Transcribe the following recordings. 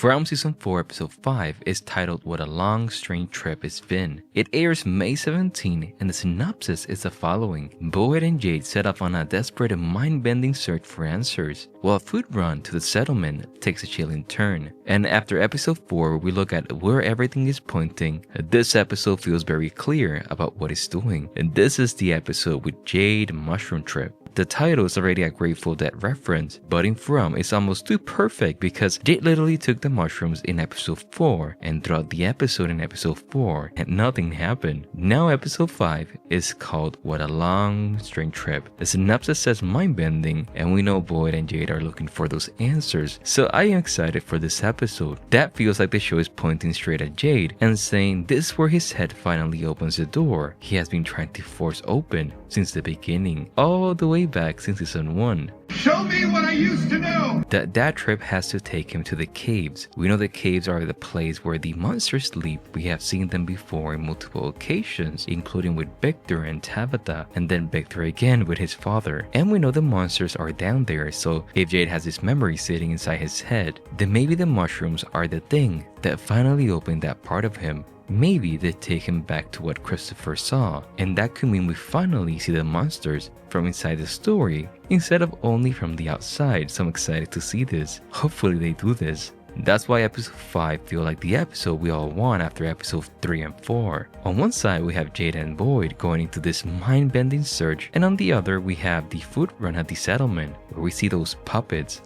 from Season 4, Episode 5 is titled What a Long Strange Trip It's Been. It airs May 17 and the synopsis is the following. Boyd and Jade set off on a desperate and mind-bending search for answers, while a food run to the settlement takes a chilling turn. And after Episode 4, we look at where everything is pointing. This episode feels very clear about what it's doing. And this is the episode with Jade Mushroom Trip. The title is already a Grateful Dead reference, but in From it's almost too perfect because Jade literally took the mushrooms in episode 4 and throughout the episode in episode 4 and nothing happened. Now episode 5 is called What a Long Strange Trip. The synopsis says mind-bending and we know Boyd and Jade are looking for those answers, so I am excited for this episode. That feels like the show is pointing straight at Jade and saying this is where his head finally opens the door he has been trying to force open since the beginning, all the way back since season 1. Show me what I used to know! That trip has to take him to the caves. We know the caves are the place where the monsters sleep. We have seen them before in multiple occasions, including with Victor and Tabitha, and then Victor again with his father. And we know the monsters are down there, so if Jade has this memory sitting inside his head, then maybe the mushrooms are the thing that finally opened that part of him. Maybe they take him back to what Christopher saw, and that could mean we finally see the monsters from inside the story instead of only from the outside, so I'm excited to see this. Hopefully they do this. That's why episode 5 feel like the episode we all want after episode 3 and 4. On one side we have Jade and Boyd going into this mind-bending search, and on the other we have the food run at the settlement where we see those puppets.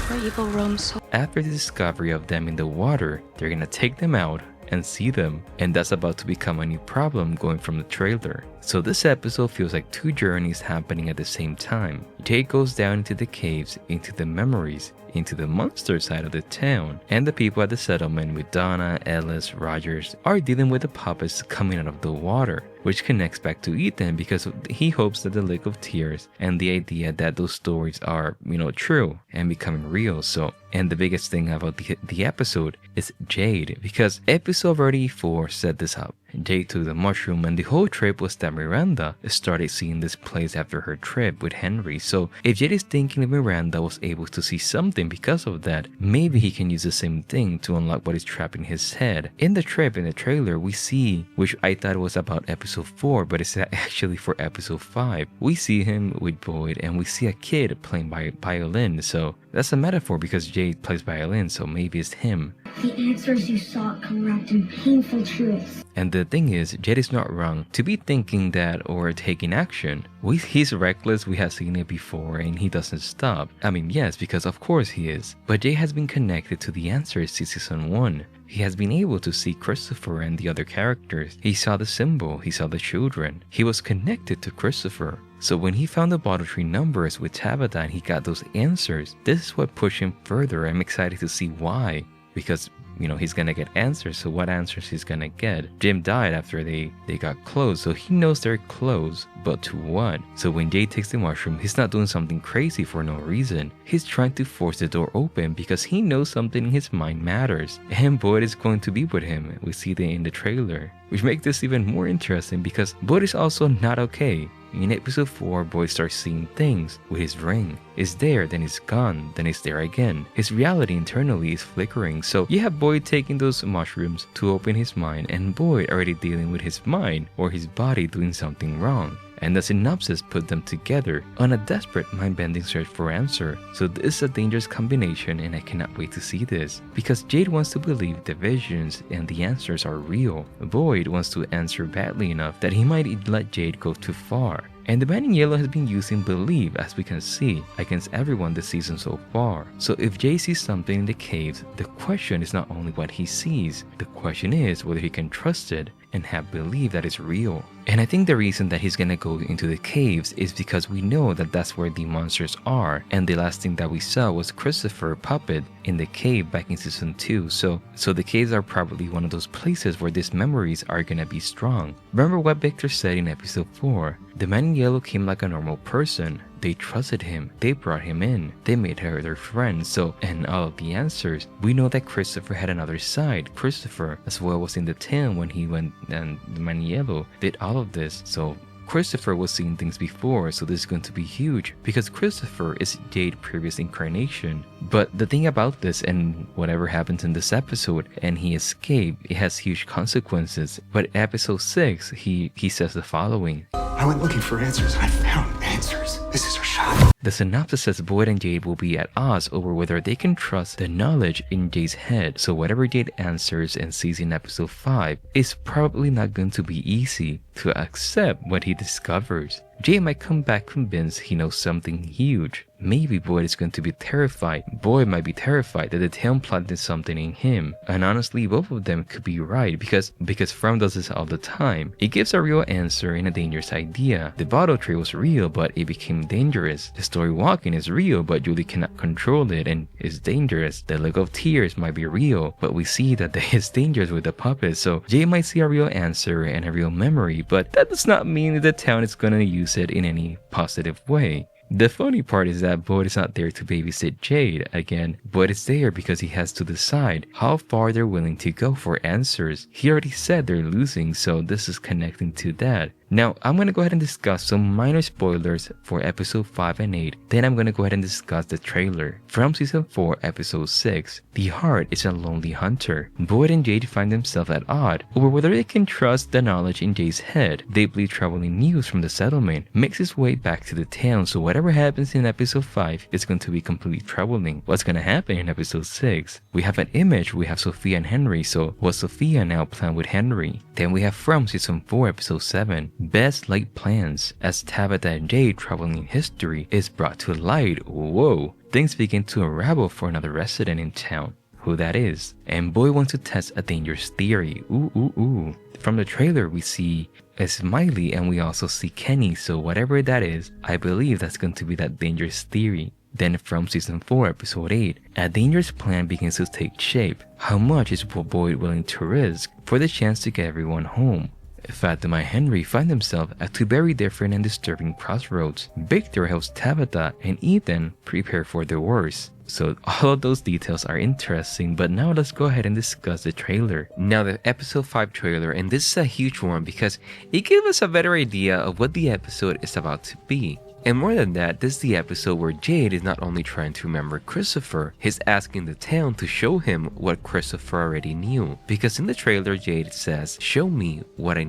Where evil roams. After the discovery of them in the water, they're gonna take them out and see them, and that's about to become a new problem going from the trailer. So this episode feels like two journeys happening at the same time. Jade goes down into the caves, into the memories, into the monster side of the town, and the people at the settlement with Donna, Ellis, Rogers are dealing with the puppets coming out of the water, which connects back to Ethan because he hopes that the Lake of Tears and the idea that those stories are, true and becoming real. So, and the biggest thing about the episode is Jade, because episode 34 set this up. Jade took the mushroom and the whole trip was that Miranda started seeing this place after her trip with Henry. So if Jade is thinking that Miranda was able to see something because of that, maybe he can use the same thing to unlock what is trapped in his head. In the trailer we see, which I thought was about episode 4, but it's actually for episode 5. We see him with Boyd and we see a kid playing violin. So that's a metaphor because Jade plays violin, so maybe it's him. The answers you sought come wrapped in painful truths. And the thing is, Jade is not wrong to be thinking that or taking action. He's reckless, we have seen it before, and he doesn't stop. I mean, yes, because of course he is. But Jade has been connected to the answers since season 1. He has been able to see Christopher and the other characters. He saw the symbol, he saw the children. He was connected to Christopher. So when he found the bottle tree numbers with Tabitha and he got those answers, this is what pushed him further. I'm excited to see why. Because, he's gonna get answers, so what answers he's gonna get? Jim died after they got close, so he knows they're close, but to what? So when Jade takes the mushroom, he's not doing something crazy for no reason. He's trying to force the door open because he knows something in his mind matters. And Boyd is going to be with him. We see that in the trailer, which makes this even more interesting because Boyd is also not okay. In episode 4, Boyd starts seeing things with his ring. It's there, then it's gone, then it's there again. His reality internally is flickering. So you have Boyd taking those mushrooms to open his mind and Boyd already dealing with his mind or his body doing something wrong. And the synopsis put them together on a desperate mind-bending search for answer. So this is a dangerous combination and I cannot wait to see this. Because Jade wants to believe the visions and the answers are real. Boyd wants to answer badly enough that he might let Jade go too far. And the man in yellow has been using believe, as we can see, against everyone this season so far. So if Jay sees something in the caves, the question is not only what he sees, the question is whether he can trust it and have belief that it's real. And I think the reason that he's gonna go into the caves is because we know that that's where the monsters are, and the last thing that we saw was Christopher puppet in the cave back in season 2. So the caves are probably one of those places where these memories are gonna be strong. Remember what Victor said in episode 4? The man in yellow came like a normal person. They trusted him, they brought him in, they made her their friend. So, and all of the answers, we know that Christopher had another side. Christopher as well was in the town when he went and the man in yellow did all of this. So Christopher was seeing things before, so this is going to be huge because Christopher is Jade's previous incarnation. But the thing about this and whatever happens in this episode and he escaped, it has huge consequences. But episode 6, he says the following. I went looking for answers. I found answers. This is our shot. The synopsis says Boyd and Jade will be at odds over whether they can trust the knowledge in Jade's head. So whatever Jade answers and sees in episode 5 is probably not going to be easy to accept what he discovers. Jade might come back convinced he knows something huge. Maybe Boyd is going to be terrified. Boyd might be terrified that the town planted something in him. And honestly, both of them could be right because From does this all the time. It gives a real answer in a dangerous idea. The bottle tree was real, but it became dangerous. The story walking is real, but Julie cannot control it and is dangerous. The lake of tears might be real, but we see that there is dangerous with the puppets. So Jade might see a real answer and a real memory, but that does not mean that the town is gonna use it in any positive way. The funny part is that Boyd is not there to babysit Jade. Again, Boyd is there because he has to decide how far they're willing to go for answers. He already said they're losing, so this is connecting to that. Now, I'm going to go ahead and discuss some minor spoilers for episode 5 and 8. Then I'm going to go ahead and discuss the trailer. From season 4, episode 6, The Heart is a Lonely Hunter. Boyd and Jade find themselves at odds over whether they can trust the knowledge in Jade's head. Deeply troubling news from the settlement makes its way back to the town, so whatever happens in episode 5 is going to be completely troubling. What's going to happen in episode 6? We have an image, we have Sophia and Henry, so what's Sophia now plan with Henry? Then we have from season 4, episode 7, Best Laid Plans, as Tabitha and Jade traveling in history is brought to light. Whoa! Things begin to unravel for another resident in town. Who that is? And Boyd wants to test a dangerous theory. Ooh. From the trailer we see a Smiley and we also see Kenny, so whatever that is, I believe that's going to be that dangerous theory. Then from season 4, episode 8, a dangerous plan begins to take shape. How much is Boyd willing to risk for the chance to get everyone home? Fatima and Henry find themselves at two very different and disturbing crossroads. Victor helps Tabitha and Ethan prepare for the worst. So all of those details are interesting, but now let's go ahead and discuss the trailer. Now the episode 5 trailer, and this is a huge one because it gives us a better idea of what the episode is about to be. And more than that, this is the episode where Jade is not only trying to remember Christopher, he's asking the town to show him what Christopher already knew. Because in the trailer, Jade says, show me what I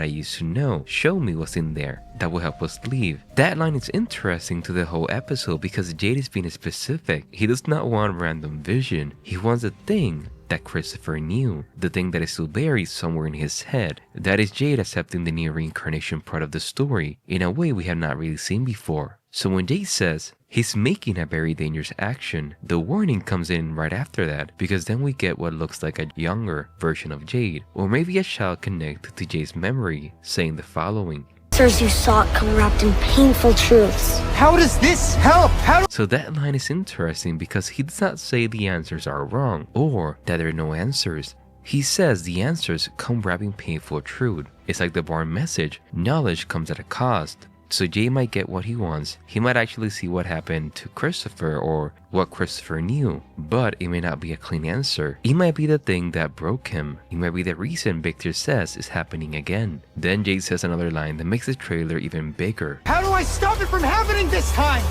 used to know. Show me what's in there that will help us leave. That line is interesting to the whole episode because Jade is being specific. He does not want random vision. He wants a thing that Christopher knew, the thing that is still buried somewhere in his head. That is Jade accepting the new reincarnation part of the story in a way we have not really seen before. So when Jade says he's making a very dangerous action, the warning comes in right after that, because then we get what looks like a younger version of Jade, or maybe a child connected to Jade's memory, saying the following. Answers you sought come wrapped in painful truths. How does this help? So that line is interesting because he does not say the answers are wrong or that there are no answers. He says the answers come wrapping painful truth. It's like the Bourne message, knowledge comes at a cost. So Jay might get what he wants. He might actually see what happened to Christopher or what Christopher knew, but it may not be a clean answer. It might be the thing that broke him. It might be the reason Victor says is happening again. Then Jade says another line that makes the trailer even bigger. How do I stop it from happening this time?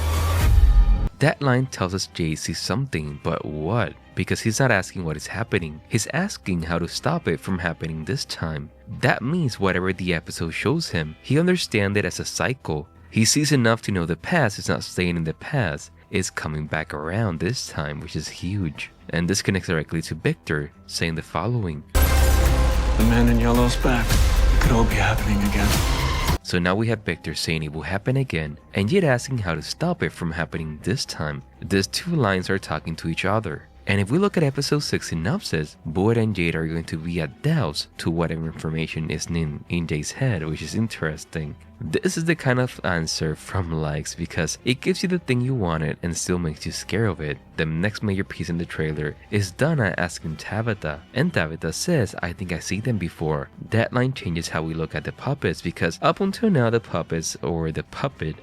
That line tells us Jay sees something, but what? Because he's not asking what is happening. He's asking how to stop it from happening this time. That means whatever the episode shows him, he understands it as a cycle. He sees enough to know the past is not staying in the past. It's coming back around this time, which is huge. And this connects directly to Victor, saying the following. The man in yellow's back. It could all be happening again. So now we have Victor saying it will happen again, and yet asking how to stop it from happening this time. These two lines are talking to each other. And if we look at episode 6 Synopsis, Boyd and Jade are going to be at doubts to whatever information is in Jade's head, which is interesting. This is the kind of answer from likes because it gives you the thing you wanted and still makes you scared of it. The next major piece in the trailer is Donna asking Tabitha, and Tabitha says, I think I see them before. That line changes how we look at the puppets because up until now the puppets or the puppet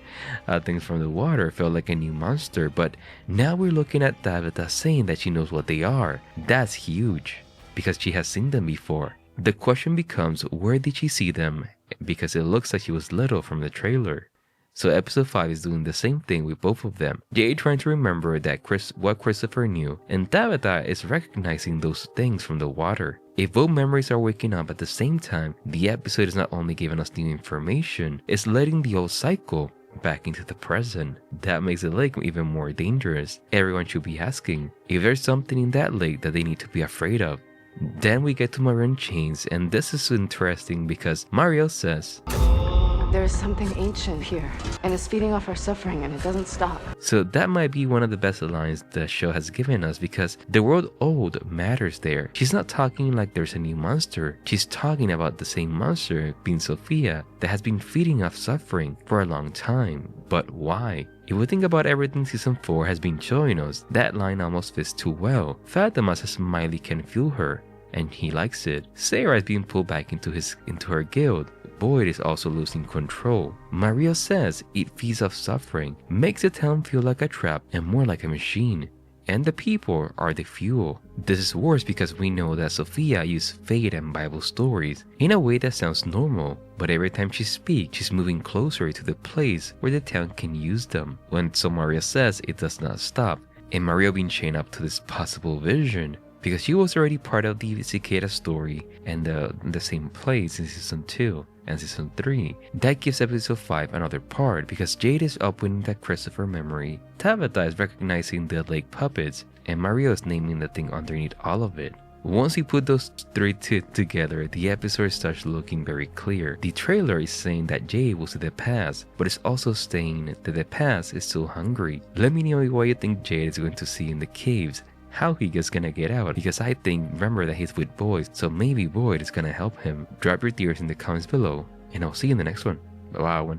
things from the water felt like a new monster, but now we're looking at Tabitha saying that she knows what they are. That's huge because she has seen them before. The question becomes, where did she see them because it looks like she was little from the trailer. So episode 5 is doing the same thing with both of them. Jade trying to remember that what Christopher knew, and Tabitha is recognizing those things from the water. If both memories are waking up at the same time, the episode is not only giving us new information, it's letting the old cycle back into the present. That makes the lake even more dangerous. Everyone should be asking if there's something in that lake that they need to be afraid of. Then we get to Marielle in chains, and this is interesting because Marielle says, "There is something ancient here, and it's feeding off our suffering, and it doesn't stop." so that might be one of the best lines the show has given us, because the word old matters there. She's not talking like there's a new monster. She's talking about the same monster, being Sophia, that has been feeding off suffering for a long time. But why? If we think about everything season 4 has been showing us, that line almost fits too well. Fatima says Miley can feel her, and he likes it. Sarah is being pulled back into her guild. Boyd is also losing control. Marielle says it feeds off suffering, makes the town feel like a trap and more like a machine. And the people are the fuel. This is worse because we know that Sophia used fate and Bible stories in a way that sounds normal, but every time she speaks, she's moving closer to the place where the town can use them. So Marielle says it does not stop, and Marielle being chained up to this possible vision, because she was already part of the Cicada story and the same place in season 2 and season 3. That gives episode 5 another part, because Jade is opening that Christopher memory, Tabitha is recognizing the lake puppets, and Marielle is naming the thing underneath all of it. Once we put those three together, the episode starts looking very clear. The trailer is saying that Jade will see the past, but it's also saying that the past is still hungry. Let me know what you think Jade is going to see in the caves, how he is gonna get out, because I remember that he's with Boyd, so maybe Boyd is gonna help him. Drop your theories in the comments below, and I'll see you in the next one. Bye-bye.